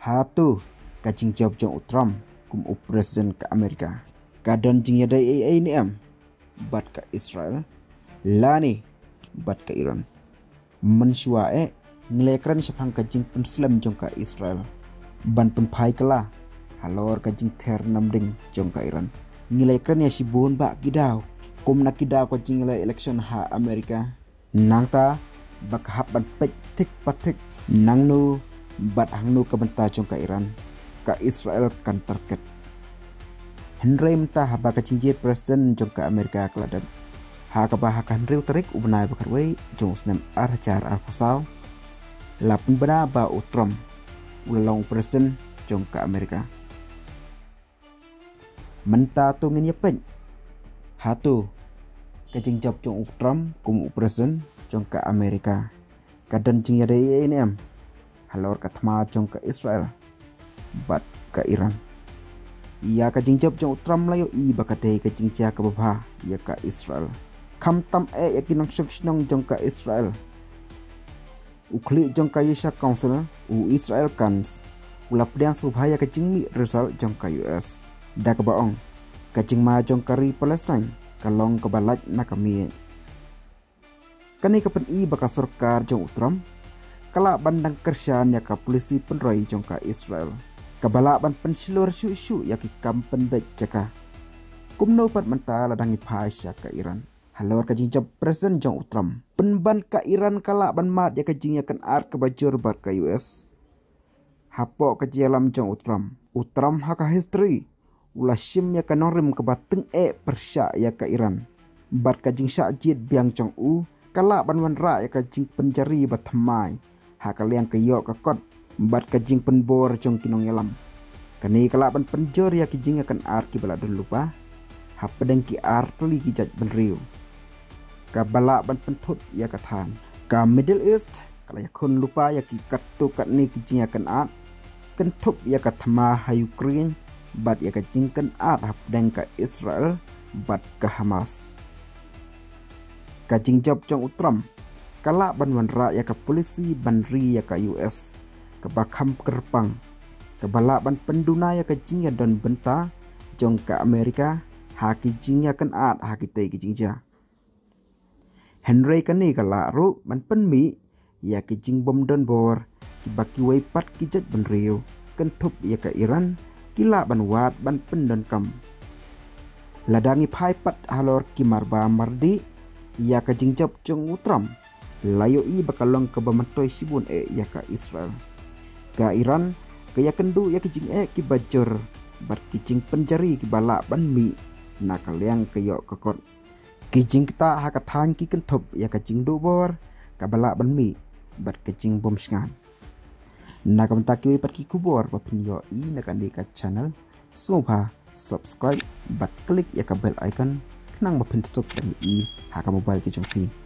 Hatu kacing jawab jong Trump kum presiden ke Amerika. Kadon jing yada ini bat ke Israel. Lani bat ke Iran. Mensyua ngelekran syapang kajing penslam jong ke Israel. Ban penpai kala halor kajing ter namding jong ke Iran. Ngelekran ya sibun bak gidau. Kum nak gidau kajing election ha Amerika. Nang ta bak hap ban tik patik nang nu bat hangnu kebenta jong ke Iran. Ka Israel kan terket. Henry mentah haba kacingjet presiden jong ke Amerika keladan. Ha kabah kan riu tarik ubnai bakar wei jong snem arcar arkusau. Lapun bana ba Trump ulang presiden jong ke Amerika. Menta tu ngin yepen. Hatu kacing jab jong Trump kum presiden jong ke Amerika. Kadan jing yada ini halor katma jong ke Israel. Bat ke Iran. Ia kajing jab jong Trump layo bakadei kajing cia ke babha ia ke Israel. Kam tam yakinang syong jong ke Israel. Ukli jong ke Yesha Council Israel kans ulap diang subhaya kajing mi result jong ke US. Da ke baong kajing ma jong kari Palestine kalong ke balaj nakami. Kani kapan baka surkar jong Trump kala bandang kersyaan ya ka polisi penroi jong ke Israel. Kabalaban pensilur syu yaki kampen bet jaka. Kumno pat mentala dangi pasya ke Iran. Halor kajing jab presiden jong Trump. Penban ke Iran kala ban mat ya kajing yakan ar ke bajur bar ke US. Hapo ke jalam jong Trump. Trump haka history. Ulah sim ya kanorim ke bateng persya ya ke Iran. Bar kajing syajid biang jong kala ban wanra ya kajing penjari bathamai. Haka liang ke yok ke kot. Bat kajing penbor jong kinong yalam. Kani kalaban penjor ya kijing akan ar ki bala dun lupa. Hapadang ki ar teli ki jaj benriu. Ka bala ban pentut ya katan. Ka Middle East kala ya kun lupa ya ki katu kat ni kijing akan ar. Kentup ya katma ha Ukraine. Bat ya kajing kan ar hapadang ka Israel. Bat ka Hamas. Kajing job jong Trump. Kala ban wanra ya ka polisi banri ya ka US. Kebakam kerpang kebalaban penduna ya kejingnya don benta jong ke Amerika haki jingnya kan haki tei kejingja. Henry kani kalaru man penmi ya kejing bom don bor kibaki wei pat kijat benriu kentup ya ke Iran kila ban wat ban pendon kam. Ladangi pai pat halor kimarba mardi ya kejing job jong Trump layo bakalong kebamantoy sibun ya ke Israel. Ka Iran kaya kendu ya kijing ki bajur bar kijing penjari ki bala ban mi nakaliang kayo kekot kijing kita hakatan ki kentop ya kijing du bor ka bala ban mi bar kijing bom sngan nakamtaki par ki kubor papin yo nakandi ka channel soba subscribe bat klik ya ka bell icon kenang mapin stop tani haka mobile ki jongfi.